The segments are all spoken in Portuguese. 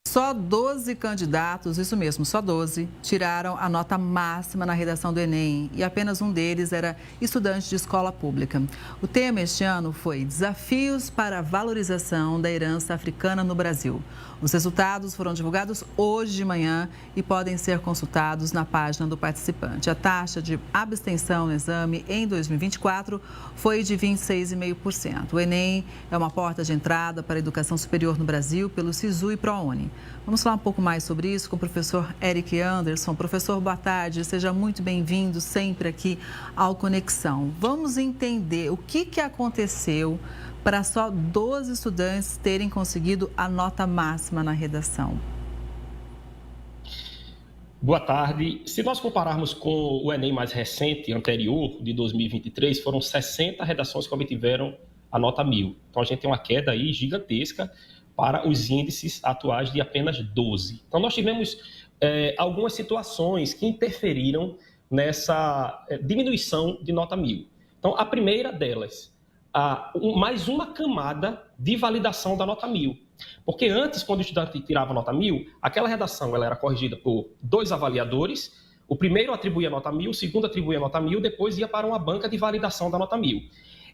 Só 12 candidatos, isso mesmo, só 12, tiraram a nota máxima na redação do Enem e apenas um deles era estudante de escola pública. O tema este ano foi Desafios para a Valorização da Herança Africana no Brasil. Os resultados foram divulgados hoje de manhã e podem ser consultados na página do participante. A taxa de abstenção no exame em 2024 foi de 26,5%. O Enem é uma porta de entrada para a educação superior no Brasil pelo SISU e ProUni. Vamos falar um pouco mais sobre isso com o professor Eric Anderson. Professor, boa tarde, seja muito bem-vindo sempre aqui ao Conexão. Vamos entender o que aconteceu para só 12 estudantes terem conseguido a nota máxima na redação. Boa tarde. Se nós compararmos com o Enem mais recente, anterior, de 2023, foram 60 redações que obtiveram a nota 1000. Então, a gente tem uma queda aí gigantesca para os índices atuais de apenas 12. Então, nós tivemos algumas situações que interferiram nessa diminuição de nota 1000. Então, a primeira delas, mais uma camada de validação da nota 1000. Porque antes, quando o estudante tirava a nota 1000, aquela redação ela era corrigida por 2 avaliadores. O primeiro atribuía a nota 1000, o segundo atribuía a nota 1000, depois ia para uma banca de validação da nota 1000.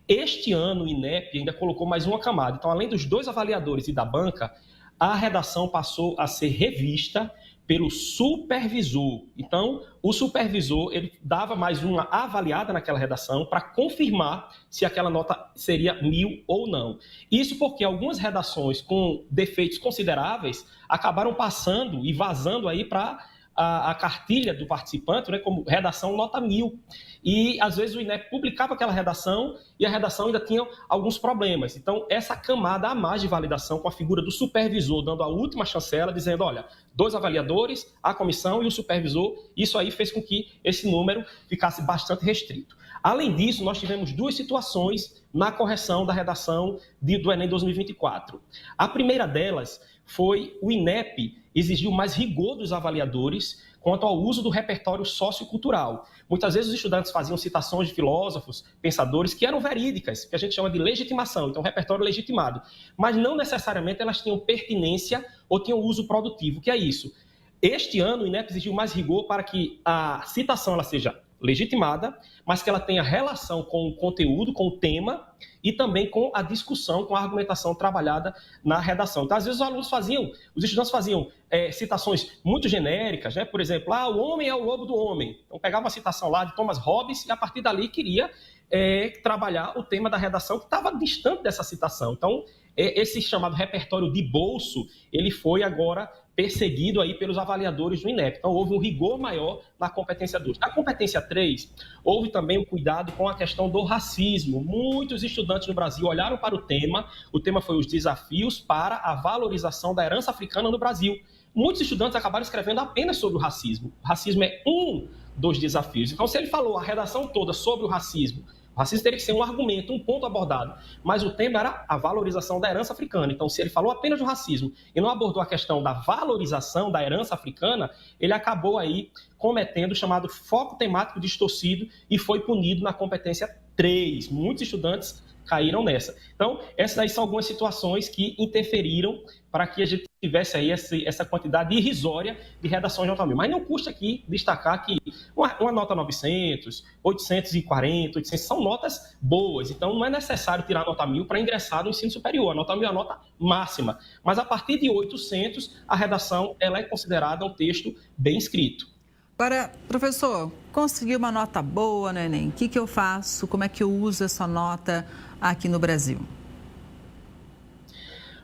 Este ano, o INEP ainda colocou mais uma camada. Então, além dos 2 avaliadores e da banca, a redação passou a ser revista pelo supervisor. Então, o supervisor ele dava mais uma avaliada naquela redação para confirmar se aquela nota seria 1000 ou não. Isso porque algumas redações com defeitos consideráveis acabaram passando e vazando aí para a cartilha do participante, né, como redação nota 1000. E, às vezes, o INEP publicava aquela redação e a redação ainda tinha alguns problemas. Então, essa camada a mais de validação com a figura do supervisor, dando a última chancela, dizendo, olha, 2 avaliadores, a comissão e o supervisor, isso aí fez com que esse número ficasse bastante restrito. Além disso, nós tivemos 2 situações na correção da redação do Enem 2024. A primeira delas foi o INEP exigiu mais rigor dos avaliadores quanto ao uso do repertório sociocultural. Muitas vezes os estudantes faziam citações de filósofos, pensadores, que eram verídicas, que a gente chama de legitimação, então repertório legitimado. Mas não necessariamente elas tinham pertinência ou tinham uso produtivo. O que é isso? Este ano o INEP exigiu mais rigor para que a citação ela seja legitimada, mas que ela tenha relação com o conteúdo, com o tema e também com a discussão, com a argumentação trabalhada na redação. Então, às vezes, os estudantes faziam citações muito genéricas, né? Por exemplo, o homem é o lobo do homem. Então, pegava uma citação lá de Thomas Hobbes e, a partir dali, queria trabalhar o tema da redação que estava distante dessa citação. Então, esse chamado repertório de bolso, ele foi agora perseguido aí pelos avaliadores do INEP. Então, houve um rigor maior na competência 2. Na competência 3, houve também um cuidado com a questão do racismo. Muitos estudantes no Brasil olharam para o tema foi os desafios para a valorização da herança africana no Brasil. Muitos estudantes acabaram escrevendo apenas sobre o racismo. O racismo é um dos desafios. Então, se ele falou a redação toda sobre o racismo teria que ser um argumento, um ponto abordado. Mas o tema era a valorização da herança africana. Então, se ele falou apenas do racismo e não abordou a questão da valorização da herança africana, ele acabou aí cometendo o chamado foco temático distorcido e foi punido na competência 3. Muitos estudantes caíram nessa. Então, essas aí são algumas situações que interferiram para que a gente tivesse aí essa quantidade irrisória de redações de nota 1000. Mas não custa aqui destacar que uma nota 900, 840, 800 são notas boas. Então, não é necessário tirar a nota 1000 para ingressar no ensino superior. A nota 1000 é a nota máxima. Mas a partir de 800, a redação ela é considerada um texto bem escrito. Agora, professor, consegui uma nota boa no Enem. O que eu faço? Como é que eu uso essa nota aqui no Brasil?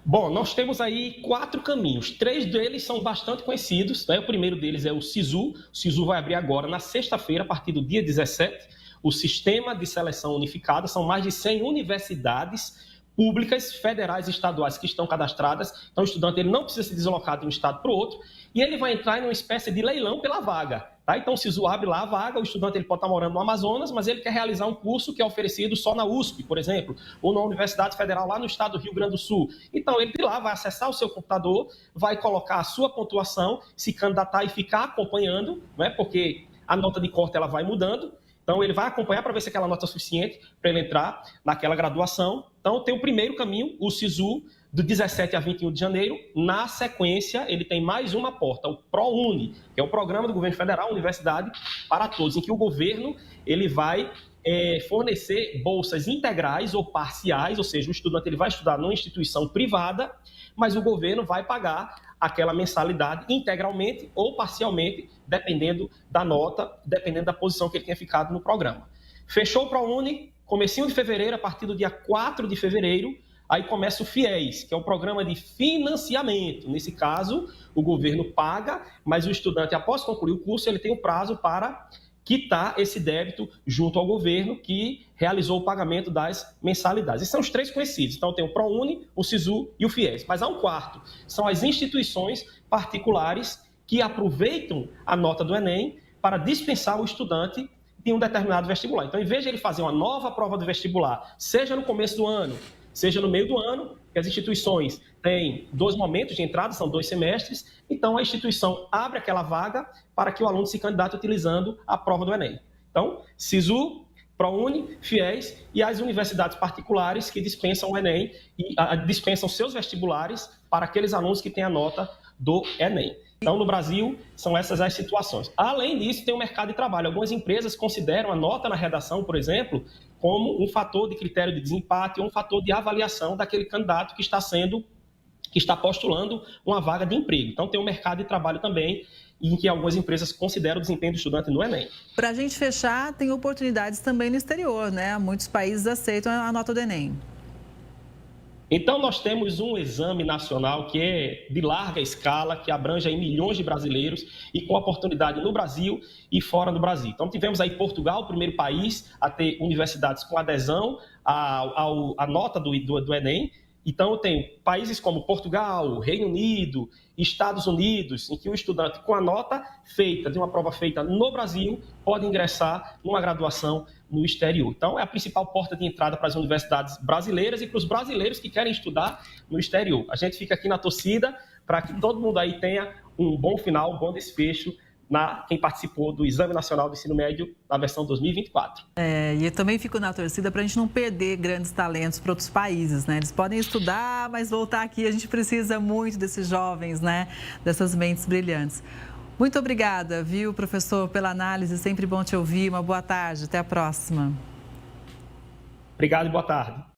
Bom, nós temos aí 4 caminhos. 3 deles são bastante conhecidos, né? O primeiro deles é o SISU. O SISU vai abrir agora na sexta-feira, a partir do dia 17. O Sistema de Seleção Unificada. São mais de 100 universidades públicas, federais e estaduais que estão cadastradas. Então, o estudante ele não precisa se deslocar de um estado para o outro. E ele vai entrar em uma espécie de leilão pela vaga. Tá? Então, o SISU abre lá a vaga, o estudante ele pode estar morando no Amazonas, mas ele quer realizar um curso que é oferecido só na USP, por exemplo, ou na Universidade Federal lá no estado do Rio Grande do Sul. Então, ele de lá vai acessar o seu computador, vai colocar a sua pontuação, se candidatar e ficar acompanhando, né? Porque a nota de corte ela vai mudando. Então, ele vai acompanhar para ver se aquela nota é suficiente para ele entrar naquela graduação. Então, tem o primeiro caminho, o SISU, do 17 a 21 de janeiro. Na sequência, ele tem mais uma porta, o ProUni, que é o Programa do Governo Federal, Universidade para Todos, em que o governo ele vai fornecer bolsas integrais ou parciais, ou seja, o estudante ele vai estudar numa instituição privada, mas o governo vai pagar aquela mensalidade integralmente ou parcialmente, dependendo da nota, dependendo da posição que ele tenha ficado no programa. Fechou o ProUni, comecinho de fevereiro, a partir do dia 4 de fevereiro, aí começa o FIES, que é um programa de financiamento. Nesse caso, o governo paga, mas o estudante, após concluir o curso, ele tem um prazo para quitar esse débito junto ao governo que realizou o pagamento das mensalidades. Esses são os três conhecidos. Então, tem o ProUni, o SISU e o FIES. Mas há um quarto. São as instituições particulares que aproveitam a nota do Enem para dispensar o estudante de um determinado vestibular. Então, em vez de ele fazer uma nova prova do vestibular, seja no começo do ano, seja no meio do ano, que as instituições têm 2 momentos de entrada, são 2 semestres, então a instituição abre aquela vaga para que o aluno se candidate utilizando a prova do Enem. Então, SISU, ProUni, FIES e as universidades particulares que dispensam o Enem e dispensam seus vestibulares para aqueles alunos que têm a nota do Enem. Então, no Brasil, são essas as situações. Além disso, tem o mercado de trabalho. Algumas empresas consideram a nota na redação, por exemplo, como um fator de critério de desempate ou um fator de avaliação daquele candidato que está postulando uma vaga de emprego. Então, tem o mercado de trabalho também, em que algumas empresas consideram o desempenho do estudante no Enem. Para a gente fechar, tem oportunidades também no exterior, né? Muitos países aceitam a nota do Enem. Então, nós temos um exame nacional que é de larga escala, que abrange aí milhões de brasileiros e com oportunidade no Brasil e fora do Brasil. Então, tivemos aí Portugal, o primeiro país a ter universidades com adesão à nota do Enem. Então, tem países como Portugal, Reino Unido, Estados Unidos, em que o estudante com a nota feita, de uma prova feita no Brasil, pode ingressar numa graduação no exterior. Então, é a principal porta de entrada para as universidades brasileiras e para os brasileiros que querem estudar no exterior. A gente fica aqui na torcida para que todo mundo aí tenha um bom final, um bom desfecho quem participou do Exame Nacional do Ensino Médio na versão 2024. E eu também fico na torcida para a gente não perder grandes talentos para outros países, né? Eles podem estudar, mas voltar aqui a gente precisa muito desses jovens, né? Dessas mentes brilhantes. Muito obrigada, viu, professor, pela análise. Sempre bom te ouvir. Uma boa tarde. Até a próxima. Obrigado e boa tarde.